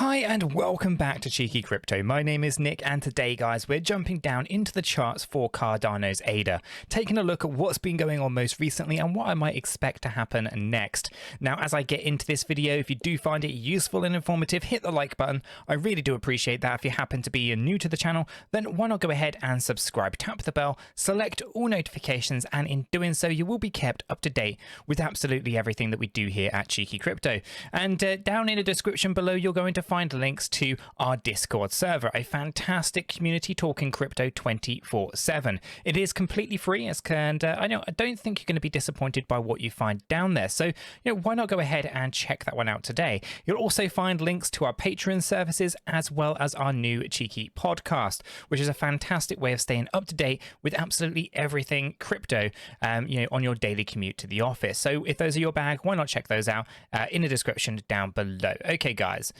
Hi and welcome back to Cheeky Crypto. My name is Nick and today guys we're jumping down into the charts for Cardano's ADA, taking a look at what's been going on most recently and what I might expect to happen next. Now as I get into this video, if you do find it useful and informative, hit the like button. I really do appreciate that. If you happen to be new to the channel, then why not go ahead and subscribe, tap the bell, select all notifications, and in doing so you will be kept up to date with absolutely everything that we do here at Cheeky Crypto. And down in the description below you're going to find links to our Discord server, a fantastic community talking crypto 24/7. It is completely free, and I don't think you're going to be disappointed by what you find down there. So why not go ahead and check that one out today. You'll also find links to our Patreon services as well as our new Cheeky podcast, which is a fantastic way of staying up to date with absolutely everything crypto, on your daily commute to the office. So if those are your bag, why not check those out in the description down below. Okay, guys.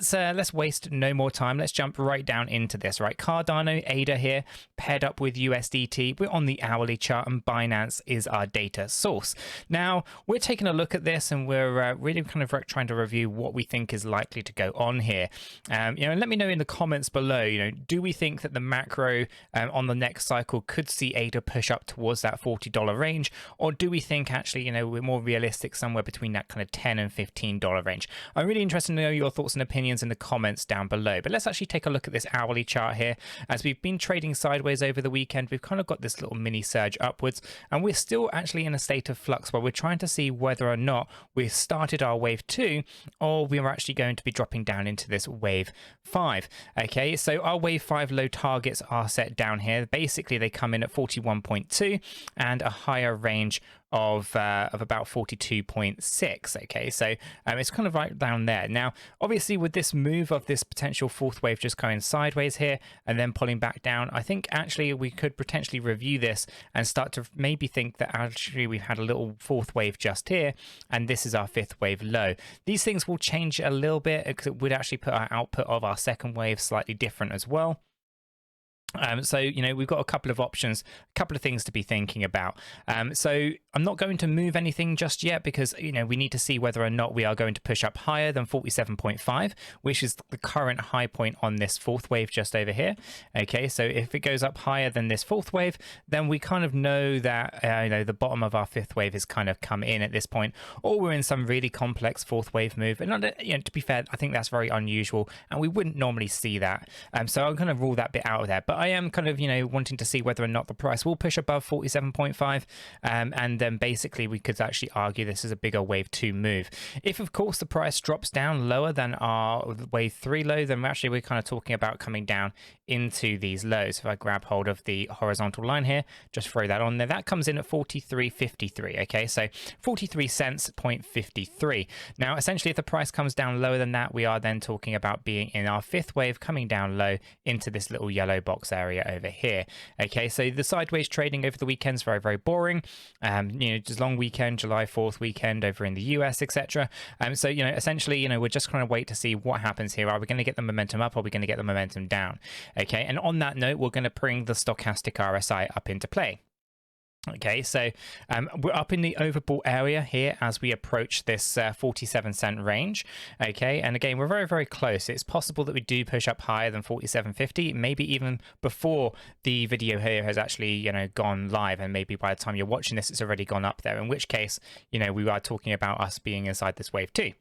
Let's waste no more time. Let's jump right down into this, right? Cardano ADA here, paired up with USDT. We're on the hourly chart and Binance is our data source. Now, we're taking a look at this and we're really kind of trying to review what we think is likely to go on here. And let me know in the comments below, do we think that the macro on the next cycle could see ADA push up towards that $40 range? Or do we think actually, we're more realistic somewhere between that kind of $10 and $15 range? I'm really interested to know your thoughts and opinions in the comments down below. But let's actually take a look at this hourly chart here. As we've been trading sideways over the weekend, we've kind of got this little mini surge upwards, and we're still actually in a state of flux where we're trying to see whether or not we've started our wave 2 or we are actually going to be dropping down into this wave 5. Okay, so our wave 5 low targets are set down here. Basically they come in at 41.2 and a higher range of about 42.6. okay, so it's kind of right down there. Now obviously with this move of this potential fourth wave just going sideways here and then pulling back down, I think actually we could potentially review this and start to maybe think that actually we've had a little fourth wave just here and this is our fifth wave low. These things will change a little bit because it would actually put our output of our second wave slightly different as well. So we've got a couple of options, a couple of things to be thinking about. So I'm not going to move anything just yet because we need to see whether or not we are going to push up higher than 47.5, which is the current high point on this fourth wave just over here. Okay, so if it goes up higher than this fourth wave, then we kind of know that the bottom of our fifth wave has kind of come in at this point, or we're in some really complex fourth wave move. And to be fair, I think that's very unusual and we wouldn't normally see that. So I'm going to rule that bit out of there. But I am kind of, wanting to see whether or not the price will push above 47.5. And then basically we could actually argue this is a bigger wave 2 move. If, of course, the price drops down lower than our wave 3 low, then actually we're kind of talking about coming down into these lows. If I grab hold of the horizontal line here, just throw that on there, that comes in at 43.53. Okay, so 43 cents, 0.53. Now, essentially, if the price comes down lower than that, we are then talking about being in our fifth wave, coming down low into this little yellow box area over here. Okay, so the sideways trading over the weekend is very, very boring. Just long weekend, July 4th weekend over in the US, etc. So essentially, we're just trying to wait to see what happens here. Are we going to get the momentum up or are we going to get the momentum down? Okay, and on that note, we're going to bring the stochastic RSI up into play. Okay, so we're up in the overbought area here as we approach this 47-cent range. Okay, and again, we're very, very close. It's possible that we do push up higher than 47.50, maybe even before the video here has actually, gone live, and maybe by the time you're watching this, it's already gone up there, in which case, we are talking about us being inside this wave 2.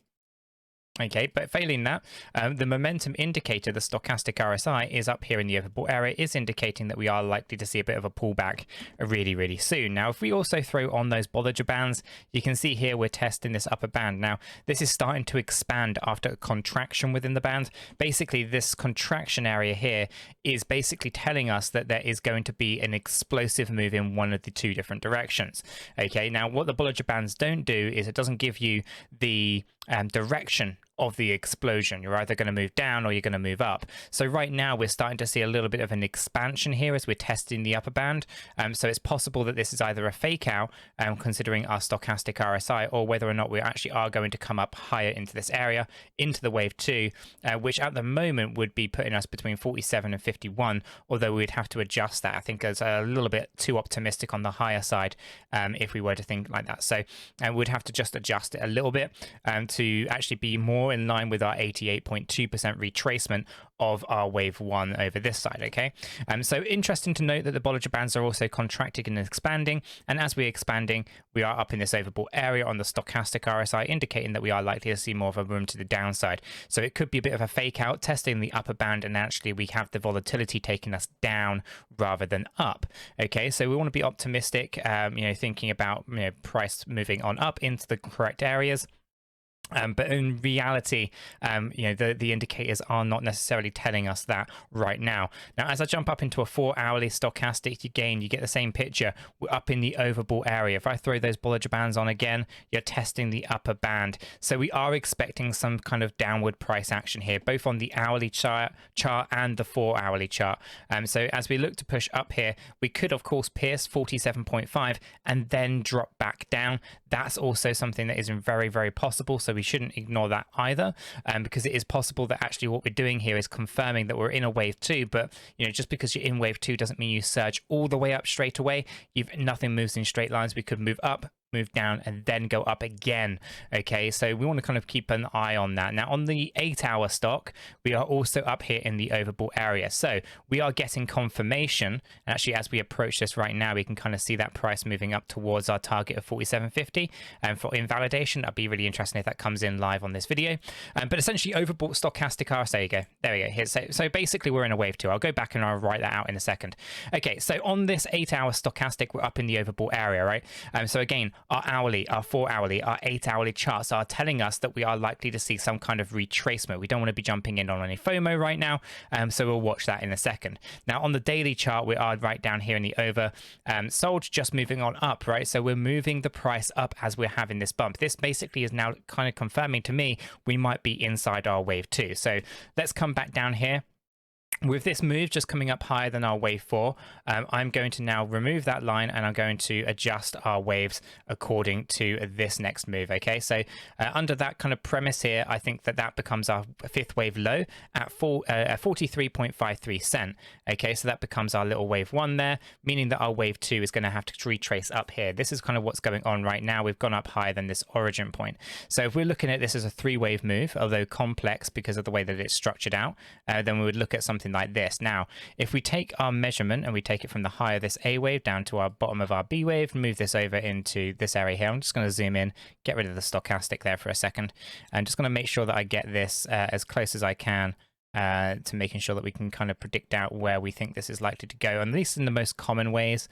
Okay, but failing that, the momentum indicator, the stochastic RSI, is up here in the overbought area, is indicating that we are likely to see a bit of a pullback really, really soon. Now, if we also throw on those Bollinger Bands, you can see here we're testing this upper band. Now, this is starting to expand after a contraction within the band. Basically, this contraction area here is basically telling us that there is going to be an explosive move in one of the two different directions. Okay, now what the Bollinger Bands don't do is it doesn't give you the direction of the explosion. You're either going to move down or you're going to move up. So right now we're starting to see a little bit of an expansion here as we're testing the upper band. So it's possible that this is either a fake out, considering our stochastic RSI, or whether or not we actually are going to come up higher into this area, into the wave 2, which at the moment would be putting us between 47 and 51, although we'd have to adjust that. I think it's a little bit too optimistic on the higher side if we were to think like that. So we'd have to just adjust it a little bit to actually be more more in line with our 88.2% retracement of our wave 1 over this side. Okay, so interesting to note that the Bollinger Bands are also contracting and expanding, and as we're expanding, we are up in this overbought area on the stochastic RSI, indicating that we are likely to see more of a room to the downside. So it could be a bit of a fake out, testing the upper band, and actually we have the volatility taking us down rather than up. Okay, so we want to be optimistic, thinking about price moving on up into the correct areas. But in reality, the indicators are not necessarily telling us that right now. Now, as I jump up into a 4-hourly stochastic, you get the same picture. We're up in the overbought area. If I throw those Bollinger Bands on again, you're testing the upper band. So we are expecting some kind of downward price action here, both on the hourly chart and the 4-hourly chart. So as we look to push up here, we could, of course, pierce 47.5 and then drop back down. That's also something that is very, very possible. So we shouldn't ignore that either, because it is possible that actually what we're doing here is confirming that we're in a wave 2. But just because you're in wave 2 doesn't mean you surge all the way up straight away. Nothing moves in straight lines. We could move up, move down, and then go up again. Okay, so we want to kind of keep an eye on that. Now, on the 8-hour stock, we are also up here in the overbought area. So we are getting confirmation. And actually, as we approach this right now, we can kind of see that price moving up towards our target of 47.50. And for invalidation, that'd be really interesting if that comes in live on this video. But essentially, overbought stochastic RSI. There you go. There we go. Here. So basically, we're in a wave 2. I'll go back and I'll write that out in a second. Okay, so on this 8-hour stochastic, we're up in the overbought area, right? So again, our hourly, our 4-hourly, our 8-hourly charts are telling us that we are likely to see some kind of retracement. We don't want to be jumping in on any FOMO right now, so we'll watch that in a second. Now, on the daily chart, we are right down here in the over, sold, just moving on up, right? So we're moving the price up as we're having this bump. This basically is now kind of confirming to me we might be inside our wave 2. So let's come back down here. With this move just coming up higher than our wave 4, I'm going to now remove that line and I'm going to adjust our waves according to this next move. Okay, so under that kind of premise here, I think that becomes our 5th wave low at 43.53 cent. Okay, so that becomes our little wave 1 there, meaning that our wave 2 is going to have to retrace up here. This is kind of what's going on right now. We've gone up higher than this origin point. So if we're looking at this as a 3-wave move, although complex because of the way that it's structured out, then we would look at something like this. Now, if we take our measurement and we take it from the high of this A wave down to our bottom of our B wave, move this over into this area here. I'm just going to zoom in, get rid of the stochastic there for a second. I'm just going to make sure that I get this as close as I can to making sure that we can kind of predict out where we think this is likely to go, and at least in the most common ways,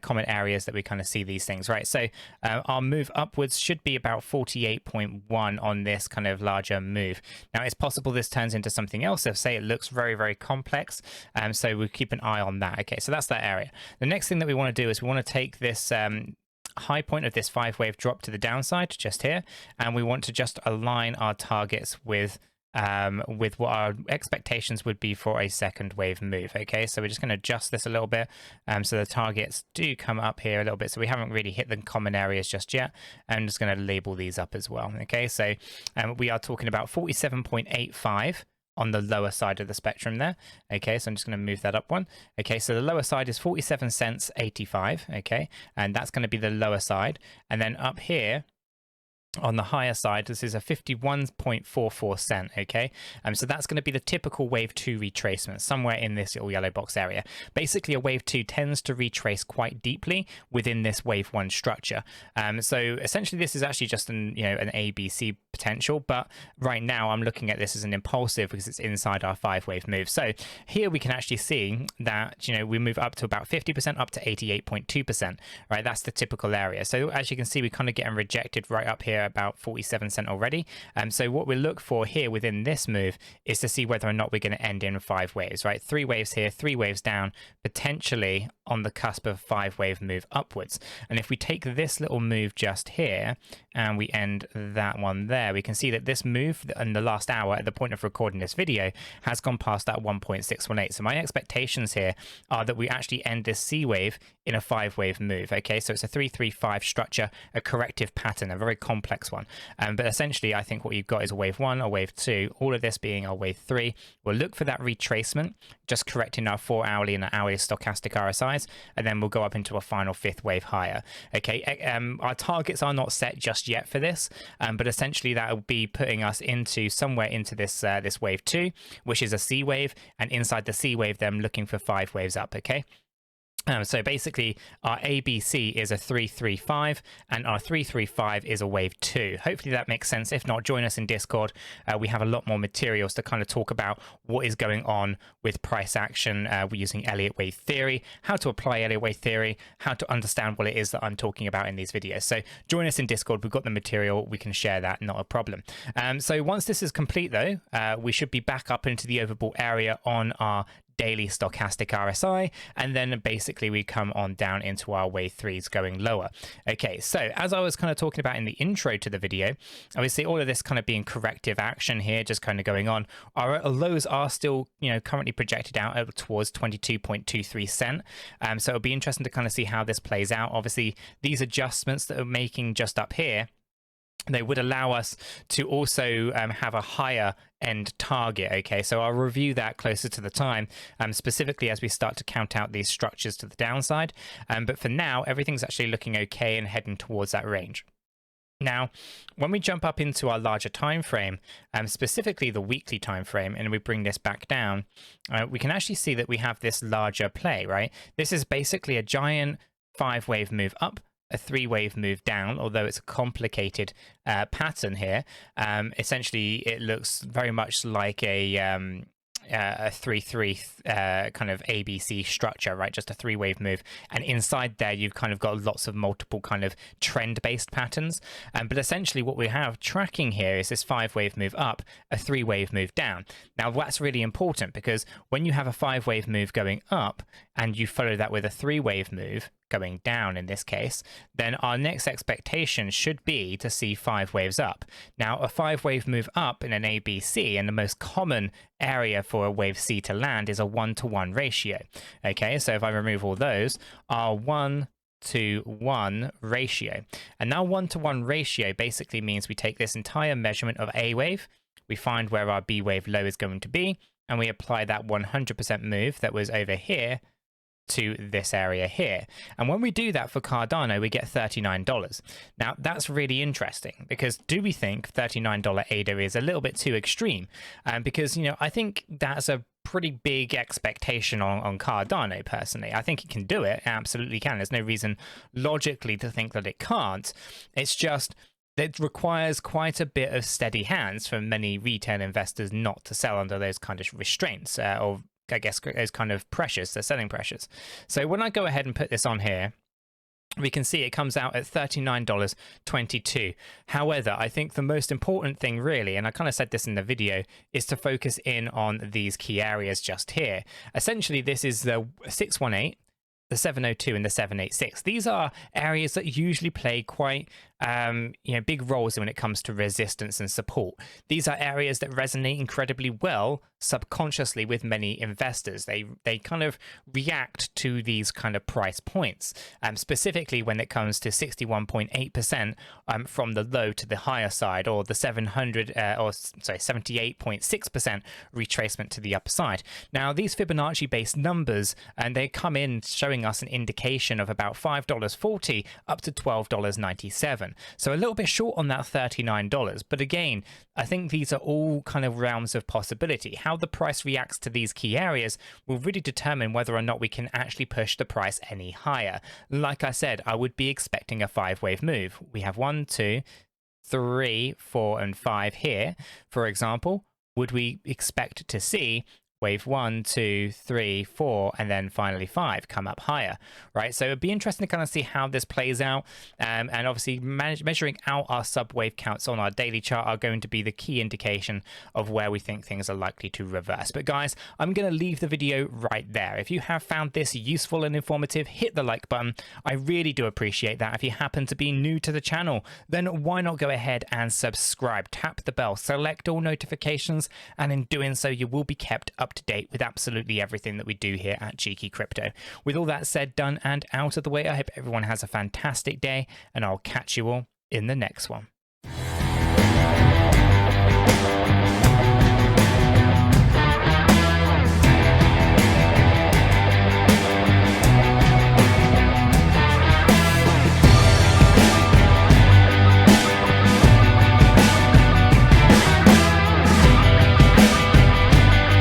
common areas that we kind of see these things, right? So our move upwards should be about 48.1 on this kind of larger move. Now, it's possible this turns into something else. If say it looks very, very complex, so we'll keep an eye on that. Okay, so that's that area. The next thing that we want to do is we want to take this high point of this 5-wave drop to the downside just here, and we want to just align our targets with what our expectations would be for a 2nd wave move. Okay, so we're just going to adjust this a little bit, so the targets do come up here a little bit, so we haven't really hit the common areas just yet. I'm just going to label these up as well. Okay, so we are talking about 47.85 on the lower side of the spectrum there. Okay, so I'm just going to move that up one. Okay, so the lower side is 47 cents 85. Okay, and that's going to be the lower side, and then up here on the higher side, this is a 51.44 cent. Okay, so that's going to be the typical wave 2 retracement, somewhere in this little yellow box area. Basically, a wave 2 tends to retrace quite deeply within this wave 1 structure. So essentially, this is actually just an ABC potential, but right now I'm looking at this as an impulsive because it's inside our 5-wave move. So here we can actually see that we move up to about 50%, up to 88.2%. Right, that's the typical area. So as you can see, we kind of getting rejected right up here about 47 cent already. So what we look for here within this move is to see whether or not we're going to end in 5 waves, right? 3 waves here, 3 waves down, potentially on the cusp of 5-wave move upwards. And if we take this little move just here and we end that one there, we can see that this move in the last hour at the point of recording this video has gone past that 1.618. So my expectations here are that we actually end this C wave in a 5-wave move. Okay, so it's a 3-3-5 structure, a corrective pattern, a very complex one. But essentially, I think what you've got is a wave 1, a wave 2, all of this being a wave 3. We'll look for that retracement, just correcting our 4-hourly and our hourly stochastic RSIs, and then we'll go up into a final 5th wave higher. Okay, our targets are not set just yet for this, but essentially that will be putting us into somewhere into this this wave 2, which is a C wave, and inside the C wave, then looking for 5 waves up. Okay. So basically our ABC is a 335 and our 335 is a wave 2. Hopefully that makes sense. If not, join us in Discord. We have a lot more materials to kind of talk about what is going on with price action. We're using Elliott wave theory, how to apply Elliott wave theory, how to understand what it is that I'm talking about in these videos. So join us in Discord. We've got the material. We can share that. Not a problem. So once this is complete though, we should be back up into the overbought area on our daily stochastic RSI, and then basically we come on down into our wave 3s going lower. Okay, so as I was kind of talking about in the intro to the video, obviously all of this kind of being corrective action here, just kind of going on. Our lows are still, you know, currently projected out towards 22.23 cent. So it'll be interesting to kind of see how this plays out. Obviously, these adjustments that are making just up here, they would allow us to also have a higher end target. Okay, so I'll review that closer to the time, specifically as we start to count out these structures to the downside. But for now, everything's actually looking okay and heading towards that range. Now, when we jump up into our larger time frame, specifically the weekly time frame, and we bring this back down, we can actually see that we have this larger play, right? This is basically a giant 5-wave move up, a 3-wave move down, although it's a complicated pattern here. Essentially, it looks very much like a 3-3 kind of ABC structure, right? Just a 3-wave move, and inside there you've kind of got lots of multiple kind of trend-based patterns. But essentially what we have tracking here is this 5-wave move up, a 3-wave move down. Now that's really important, because when you have a 5-wave move going up and you follow that with a 3-wave move going down in this case, then our next expectation should be to see 5 waves up. Now, a 5-wave move up in an ABC, and the most common area for a wave C to land, is a 1-to-1 ratio. Okay, so if I remove all those, our 1-to-1 ratio. And now 1-to-1 ratio basically means we take this entire measurement of A wave, we find where our B wave low is going to be, and we apply that 100% move that was over here to this area here. And when we do that for Cardano, we get $39. Now that's really interesting, because do we think $39 ADA is a little bit too extreme? Because, you know, I think that's a pretty big expectation on Cardano personally. I think it can do it, it absolutely can. There's no reason logically to think that it can't. It's just it requires quite a bit of steady hands for many retail investors not to sell under those kind of restraints, or I guess those kind of pressures, the selling pressures. So when I go ahead and put this on here, we can see it comes out at $39.22. However, I think the most important thing really, and I kind of said this in the video, is to focus in on these key areas just here. Essentially, this is the 618, the 702 and the 786. These are areas that usually play quite big roles when it comes to resistance and support. These are areas that resonate incredibly well subconsciously with many investors. They kind of react to these kind of price points, specifically when it comes to 61.8% from the low to the higher side, or the 78.6% retracement to the upside. Now these Fibonacci based numbers, and they come in showing us an indication of about $5.40 up to $12.97. So a little bit short on that $39. But again, I think these are all kind of realms of possibility. How the price reacts to these key areas will really determine whether or not we can actually push the price any higher. Like I said, I would be expecting a 5-wave move. We have 1, 2, 3, 4, and 5 here, for example. Would we expect to see wave 1, 2, 3, 4, and then finally 5 come up higher, right? So it'd be interesting to kind of see how this plays out. And obviously measuring out our sub-wave counts on our daily chart are going to be the key indication of where we think things are likely to reverse. But guys, I'm going to leave the video right there. If you have found this useful and informative, hit the like button. I really do appreciate that. If you happen to be new to the channel, then why not go ahead and subscribe, tap the bell, select all notifications, and in doing so, you will be kept up to date with absolutely everything that we do here at Cheeky Crypto. With all that said, done, and out of the way, I hope everyone has a fantastic day, and I'll catch you all in the next one.